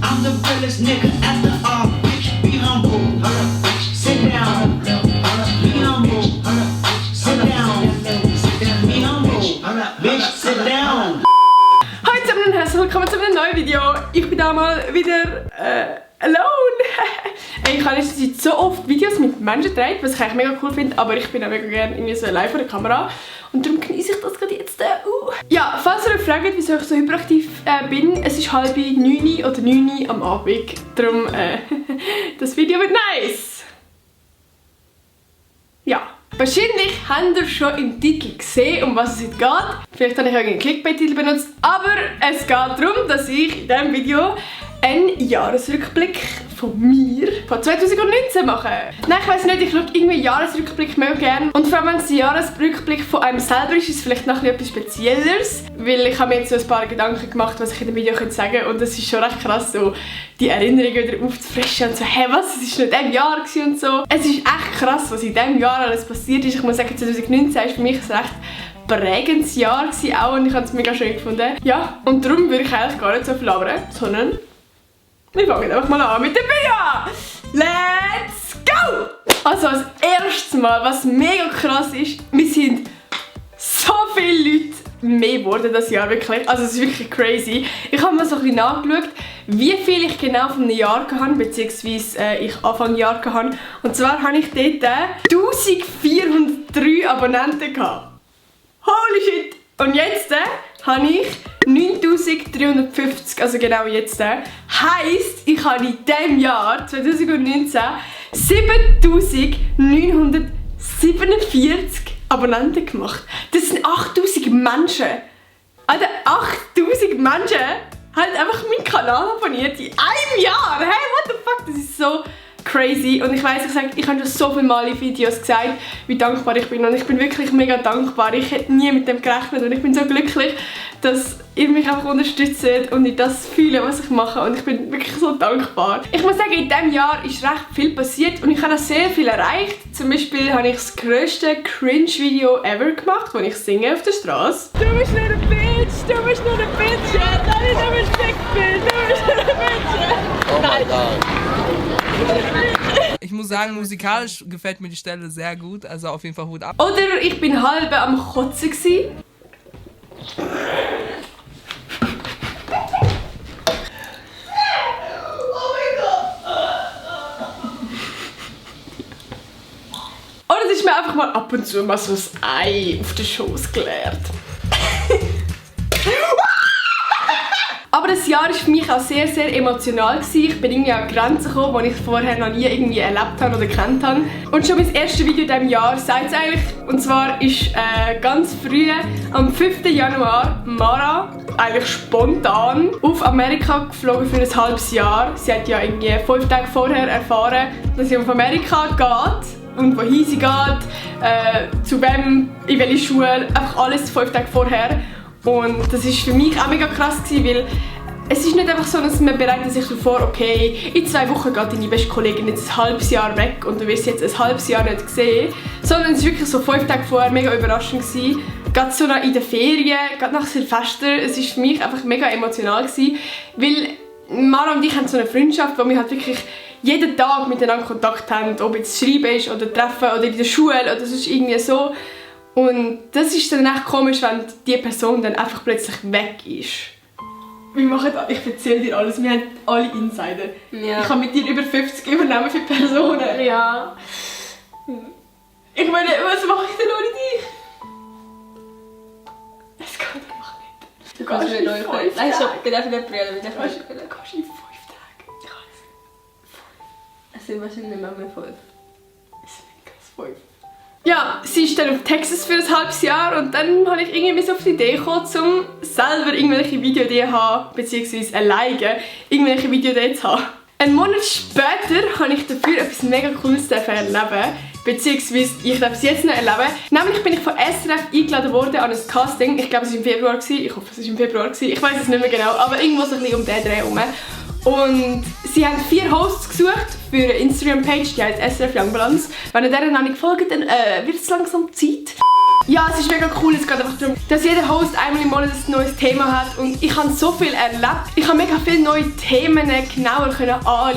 I'm the realest nigga at the bitch, be humble. Sit down. Be humble. Sit down. Be humble. Bitch, sit down. Hallo zusammen und herzlich willkommen zu einem neuen Video. Ich bin da mal wieder alone. Ich habe in letzter Zeit so oft Videos mit Menschen gedreht, was ich eigentlich mega cool finde, aber ich bin auch mega gerne irgendwie so live vor der Kamera. Und darum genieße ich das gerade jetzt. Ja, falls ihr euch fragt, wieso ich so hyperaktiv bin, es ist 8:30 oder 9 am Abend. Darum, das Video wird nice. Ja. Wahrscheinlich habt ihr schon im Titel gesehen, um was es heute geht. Vielleicht habe ich auch einen Clickbait-Titel benutzt, aber es geht darum, dass ich in diesem Video einen Jahresrückblick von mir von 2019 mache. Nein, ich weiss nicht, ich schaue irgendwie einen Jahresrückblick mega gerne. Und vor allem, wenn es ein Jahresrückblick von einem selber ist, ist es vielleicht noch etwas Spezielleres. Weil ich habe mir jetzt so ein paar Gedanken gemacht, was ich in dem Video sagen könnte. Und es ist schon recht krass, so die Erinnerungen wieder aufzufrischen und so, hey, was, es war nicht in diesem Jahr und so. Es ist echt krass, was in diesem Jahr alles passiert ist. Ich muss sagen, 2019 war für mich ein recht prägendes Jahr auch und ich habe es mega schön gefunden. Ja, und darum würde ich eigentlich gar nicht so viel labern, sondern wir fangen einfach mal an mit dem Video! Let's go! Also als erstes Mal, was mega krass ist, wir sind so viele Leute mehr geworden das Jahr, wirklich. Also es ist wirklich crazy. Ich habe mal so ein bisschen nachgeschaut, wie viel ich genau von einem Jahr hatte, beziehungsweise ich Anfang Jahr hatte. Und zwar hatte ich dort 1403 Abonnenten gehabt. Holy shit! Und jetzt habe ich 9350, also genau jetzt. Heisst, ich habe in diesem Jahr 2019 7947 Abonnenten gemacht. Das sind 8000 Menschen. Alter, 8000 Menschen haben einfach meinen Kanal abonniert in einem Jahr. Hey, what the fuck? Das ist so crazy. Und ich weiss, ich habe schon so viele Mal in Videos gesagt, wie dankbar ich bin. Und ich bin wirklich mega dankbar. Ich hätte nie mit dem gerechnet und ich bin so glücklich, dass ihr mich einfach unterstützt und ich das fühle, was ich mache. Und ich bin wirklich so dankbar. Ich muss sagen, in diesem Jahr ist recht viel passiert und ich habe auch sehr viel erreicht. Zum Beispiel habe ich das grösste Cringe-Video ever gemacht, wo ich singe auf der Straße. Du bist nur ein Bitch, du bist nur ein Bitch, ja, du bist nur ein Bitch, du bist nur ein Bitch. Oh mein Gott. Ich muss sagen, musikalisch gefällt mir die Stelle sehr gut, also auf jeden Fall Hut ab. Oder ich bin halb am Kotzen gsi. Oder es ist mir einfach mal ab und zu mal so ein Ei auf den Schoß geleert. Aber das Jahr war für mich auch sehr, sehr emotional. Ich bin irgendwie an Grenzen gekommen, die ich vorher noch nie irgendwie erlebt habe oder gekannt habe. Und schon mein erstes Video in diesem Jahr sagt es eigentlich. Und zwar ist ganz früh, am 5. Januar, Mara eigentlich spontan auf Amerika geflogen für ein halbes Jahr. Sie hat ja irgendwie 5 Tage vorher erfahren, dass sie auf Amerika geht. Und wohin sie geht, zu wem, in welche Schule, einfach alles 5 Tage vorher. Und das war für mich auch mega krass, weil es ist nicht einfach so, dass man bereitet sich vor, okay, in 2 Wochen geht deine beste Kollegin jetzt ein halbes Jahr weg und du wirst sie jetzt ein halbes Jahr nicht sehen. Sondern es war wirklich so 5 Tage vorher mega überraschend. Gerade so in den Ferien, gerade nach Silvester, es war für mich einfach mega emotional, weil Mara und ich haben so eine Freundschaft, wo wir halt wirklich jeden Tag miteinander Kontakt haben, ob jetzt Schreiben ist oder Treffen oder in der Schule oder sonst irgendwie so. Und das ist dann echt komisch, wenn die Person dann einfach plötzlich weg ist. Wir machen das, ich erzähle dir alles, wir haben alle Insider. Ja. Ich habe mit dir über 50 übernehmen für Personen. Ja. Ich meine, was mache ich denn ohne dich? Es geht einfach nicht. Du gehst in 5 Tage. Nein, ich darf nicht brüllen, du gehst in 5 Tage. Ich kann es. Es sind wahrscheinlich nicht mehr 5. Es sind mindestens 5. Ja, sie ist dann auf Texas für ein halbes Jahr und dann habe ich irgendwie auf die Idee gekommen, um selber irgendwelche Videoideen zu haben, beziehungsweise alleine irgendwelche Videoideen zu haben. Einen Monat später habe ich dafür etwas mega Cooles erleben, beziehungsweise ich darf es jetzt noch erleben. Nämlich bin ich von SRF eingeladen worden an ein Casting, ich glaube es war im Februar, ich hoffe es war im Februar, ich weiß es nicht mehr genau, aber irgendwo so ein bisschen um den Dreh herum. Und sie haben 4 Hosts gesucht für eine Instagram-Page, die heißt SRF Young Balance. Wenn ihr denen noch nicht folgt, dann wird es langsam Zeit. Ja, es ist mega cool. Es geht einfach darum, dass jeder Host einmal im Monat ein neues Thema hat und ich habe so viel erlebt. Ich habe mega viele neue Themen genauer anschauen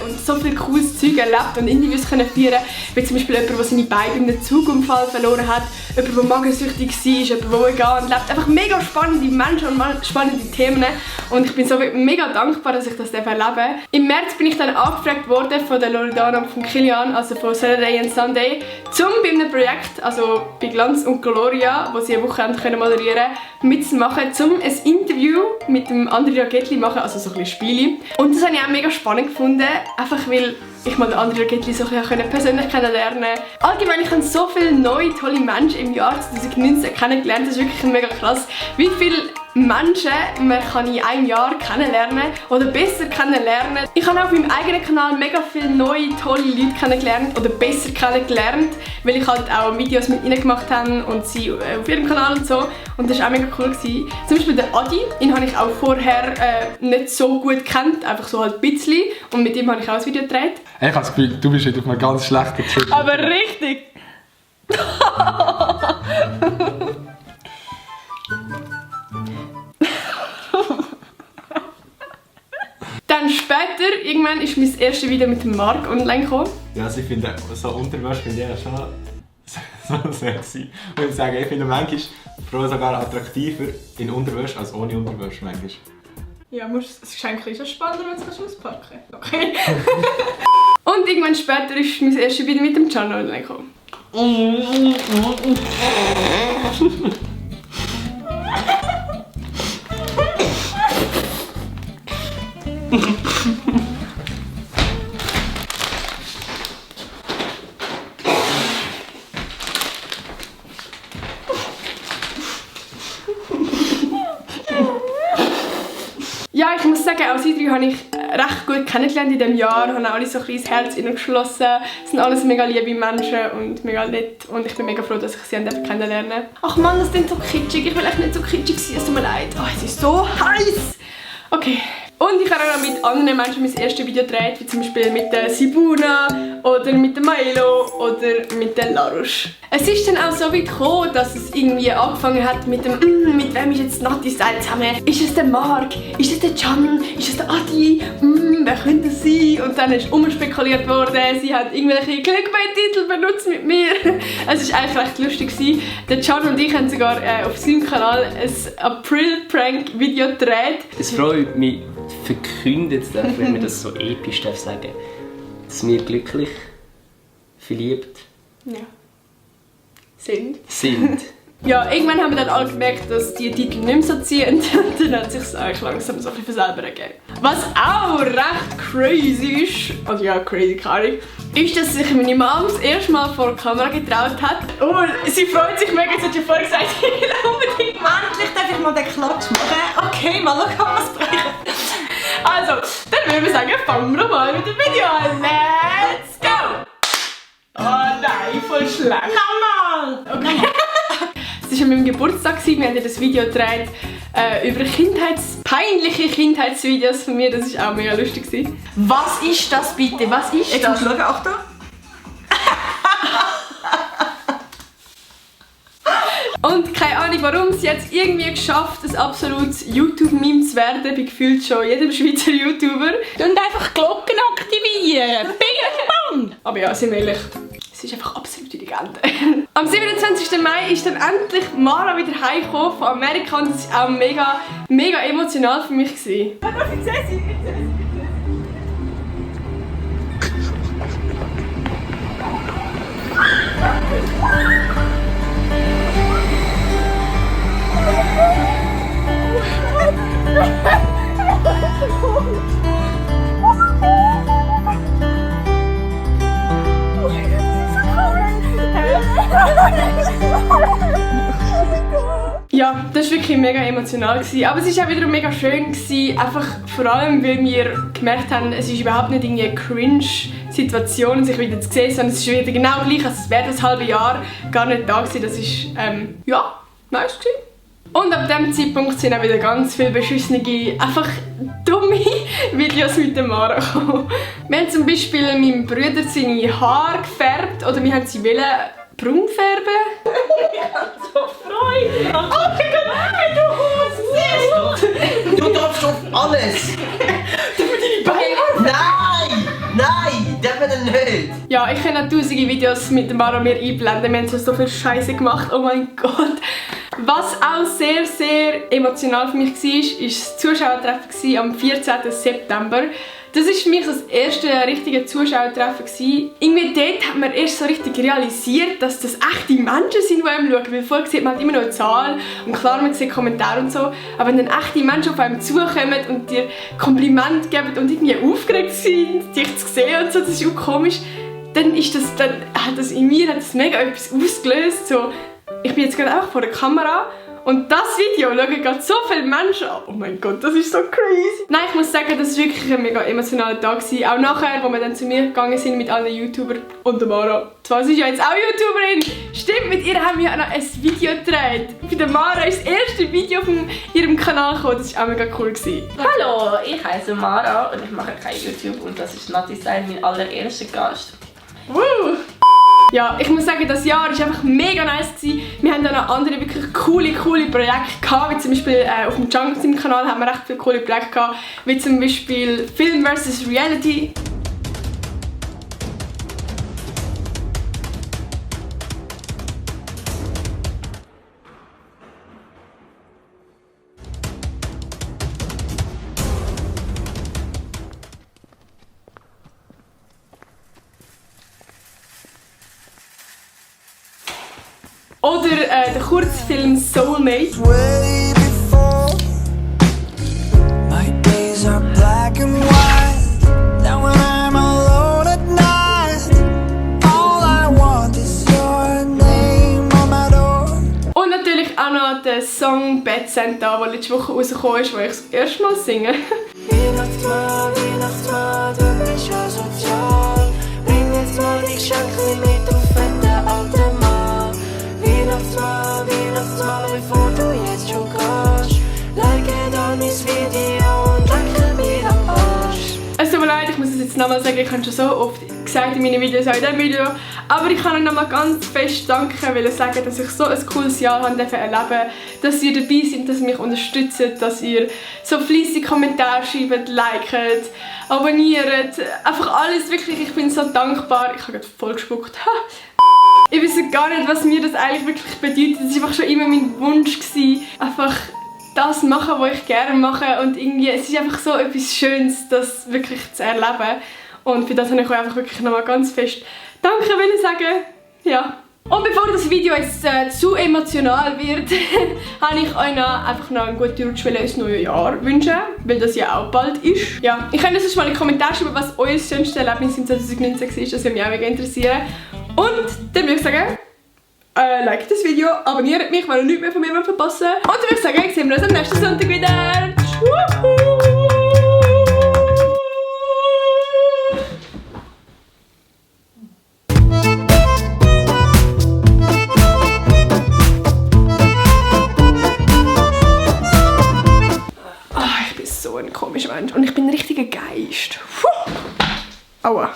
und so viel cooles Zeug erlebt und Interviews führen, wie zum Beispiel jemand, der seine Beine in einem Zugunfall verloren hat, jemand, der magensüchtig war, jemand, der vegan lebt. Einfach mega spannende Menschen und spannende Themen und ich bin so mega dankbar, dass ich das erleben darf. Im März bin ich dann angefragt worden von der Loredana und von Kilian, also von Saturday and Sunday, bei einem Projekt, also bei Glanz und Gloria, wo sie eine Woche moderieren konnten, mitzumachen, um ein Interview mit dem Andrea Ghetli machen, also so ein bisschen Spiele. Und das habe ich auch mega spannend gefunden, einfach weil ich mal den Andrea Ghetli so ein bisschen persönlich kennenlernen konnte. Allgemein, ich habe so viele neue, tolle Menschen im Jahr 2019 kennengelernt, das ist wirklich mega krass, wie viele Menschen man kann in einem Jahr kennenlernen oder besser kennenlernen. Ich habe auf meinem eigenen Kanal mega viele neue, tolle Leute kennengelernt oder besser kennengelernt, weil ich halt auch Videos mit ihnen gemacht habe und sie auf ihrem Kanal und so. Und das war auch mega cool gewesen. Zum Beispiel der Adi, ihn habe ich auch vorher nicht so gut gekannt, einfach so halt ein bisschen. Und mit ihm habe ich auch ein Video gedreht. Ich habe das Gefühl, du bist heute auf einem ganz schlechten Trip. Aber richtig! Dann später, irgendwann ist mein erstes Video mit dem Marc online gekommen. Ja, also ich finde, so Unterwäsche finde ich ja schon so sexy. Ich muss sagen, ich finde manchmal Frauen sogar attraktiver in Unterwäsche als ohne Unterwäsche manchmal. Ja, es ist eigentlich schon spannender, wenn du es auspacken kannst. Okay. Und irgendwann später ist mein erstes Video mit dem Can online gekommen. Ja, ich muss sagen, auch sie drei habe ich recht gut kennengelernt in diesem Jahr. Haben alle so ein kleines Herz geschlossen. Es sind alles mega liebe Menschen und mega nett. Und ich bin mega froh, dass ich sie kennenlernen durfte. Ach Mann, das klingt so kitschig. Ich will echt nicht so kitschig sein, es tut mir leid. Oh, es ist so heiß. Okay. Und ich habe auch mit anderen Menschen mein erstes Video gedreht, wie zum Beispiel mit der Sibuna oder mit der Milo oder mit der Larush. Es ist dann auch so weit gekommen, dass es irgendwie angefangen hat mit dem mit wem ist jetzt Nati Style zusammen? Ist es der Marc? Ist es der Can? Ist es der Adi? Wer könnte es sein? Und dann ist umspekuliert worden, sie hat irgendwelche Clickbait-Titel benutzt mit mir. Es war eigentlich recht lustig gewesen. Der Can und ich haben sogar auf seinem Kanal ein April-Prank-Video gedreht. Es freut mich, verkündet darf, wenn man das so episch darf sagen, dass wir glücklich, verliebt sind. Ja, irgendwann haben wir dann alle gemerkt, dass die Titel nicht mehr so ziehen und dann hat sich es eigentlich langsam so ein bisschen selber ergeben. Was auch recht crazy ist, also ja, crazy, keine Ahnung, ist, dass sich meine Mom das erste Mal vor der Kamera getraut hat. Und sie freut sich mega, jetzt hat sie vorher gesagt, ich will unbedingt Endlich darf ich mal den Klatsch machen. Okay, mal schauen, was bringen. Also, dann würde ich sagen, fangen wir mal mit dem Video an. Let's go! Oh nein, voll schlecht. Nochmal! Okay. Es war an meinem Geburtstag, wir haben das Video gedreht über peinliche Kindheitsvideos von mir, das war auch mega lustig. Was ist das bitte? Was ist Jetzt das? musst du schauen, Achtung! Und keine Ahnung warum, sie hat es irgendwie geschafft, ein absolutes YouTube-Meme zu werden, bei gefühlt schon jedem Schweizer YouTuber. Und einfach Glocken aktivieren! Bing, bang! Aber ja, sind wir ehrlich, es ist einfach absolute Legende. Am 27. Mai ist dann endlich Mara wieder heimgekommen von Amerika und das war auch mega, mega emotional für mich. Ja, das war wirklich mega emotional. Aber es war auch wieder mega schön. Einfach vor allem, weil wir gemerkt haben, es ist überhaupt nicht eine Cringe-Situation, sich wieder zu sehen, sondern es ist wieder genau gleich, als es wäre das halbe Jahr gar nicht da gewesen. Das war, ja, nice gewesen. Und ab diesem Zeitpunkt sind auch wieder ganz viele beschissene, einfach dumme Videos mit der Mara gekommen. Wir haben zum Beispiel meinem Bruder seine Haare gefärbt, oder wir haben sie braun färben. So Freude. Oh mein Gott, nein, du Du darfst auf alles! Nein! Darf man denn nicht? Ja, ich kann auch tausende Videos mit Mara und mir einblenden. Wir haben schon so viel Scheiße gemacht. Oh mein Gott. Was auch sehr, sehr emotional für mich war, war das Zuschauertreffen am 14. September. Das war für mich das erste richtige Zuschauertreffen. Irgendwie dort hat man erst so richtig realisiert, dass das echte Menschen sind, die einem schauen. Weil vorher sieht man halt immer noch eine Zahl und klar, man sieht Kommentare und so. Aber wenn dann echte Menschen auf einem zukommen und dir Komplimente geben und irgendwie aufgeregt sind, dich zu sehen und so, das ist auch komisch, dann hat das in mir mega etwas ausgelöst. So, ich bin jetzt gerade einfach vor der Kamera und das Video schauen gerade so viele Menschen an. Oh mein Gott, das ist so crazy. Nein, ich muss sagen, das war wirklich ein mega emotionaler Tag. Auch nachher, wo wir dann zu mir gegangen sind mit allen YouTubern und der Mara. Zwar, sie ist ja jetzt auch YouTuberin. Stimmt, mit ihr haben wir noch ein Video gedreht. Bei der Mara ist das erste Video von ihrem Kanal gekommen. Das war auch mega cool. Hallo, ich heiße Mara und ich mache kein YouTube und das ist Nati Style, mein allererster Gast. Woo! Ja, ich muss sagen, das Jahr war einfach mega nice gewesen. Wir haben dann noch andere wirklich coole Projekte gehabt, wie zum Beispiel auf dem Jungle Kanal haben wir recht viele coole Projekte gehabt, wie zum Beispiel Film vs Reality. Oder der Kurzfilm Soulmate. Way before my days are black and white. Now when I'm alone at night, all I want is your name on my door. Und natürlich auch noch der Song Bad Santa, der letzte Woche rausgekommen ist, wo ich das erste Mal singe. Weihnachtsmann, du bist ja sozial. Bring jetzt mal die Geschenke mit auf den alten Mann. Weihnachtsmann, bevor du jetzt schon gehst. Like an mein Video und lecke mir am Arsch. Es tut mir leid, ich muss es jetzt nochmal sagen, ich habe schon so oft gesagt in meinen Videos, auch in diesem Video. Aber ich kann euch nochmal ganz fest danken, weil sagen, dass ich so ein cooles Jahr erleben durfte, dass ihr dabei seid, dass ihr mich unterstützt, dass ihr so fleissig Kommentare schreibt, liket, abonniert. Einfach alles, wirklich, ich bin so dankbar. Ich habe gerade voll gespuckt. Ich weiß gar nicht, was mir das eigentlich wirklich bedeutet. Das war einfach schon immer mein Wunsch, einfach das machen, was ich gerne mache. Und irgendwie, es ist einfach so etwas Schönes, das wirklich zu erleben. Und für das habe ich euch einfach wirklich nochmal ganz fest Danke sagen. Ja. Und bevor das Video jetzt zu emotional wird, habe ich euch einfach noch einen guten Rutsch ins neue Jahr wünschen, weil das ja auch bald ist. Ja, ich könnte sonst mal in die Kommentare schreiben, was euer schönste Erlebnis im 2019 war, das würde mich auch mega interessieren. Und dann würde ich sagen, like das Video, abonniert mich, weil ihr nichts mehr von mir verpassen wollt. Und dann würde ich sagen, sehen wir uns am nächsten Sonntag wieder. Ich bin so ein komischer Mensch und ich bin ein richtiger Geist. Aua.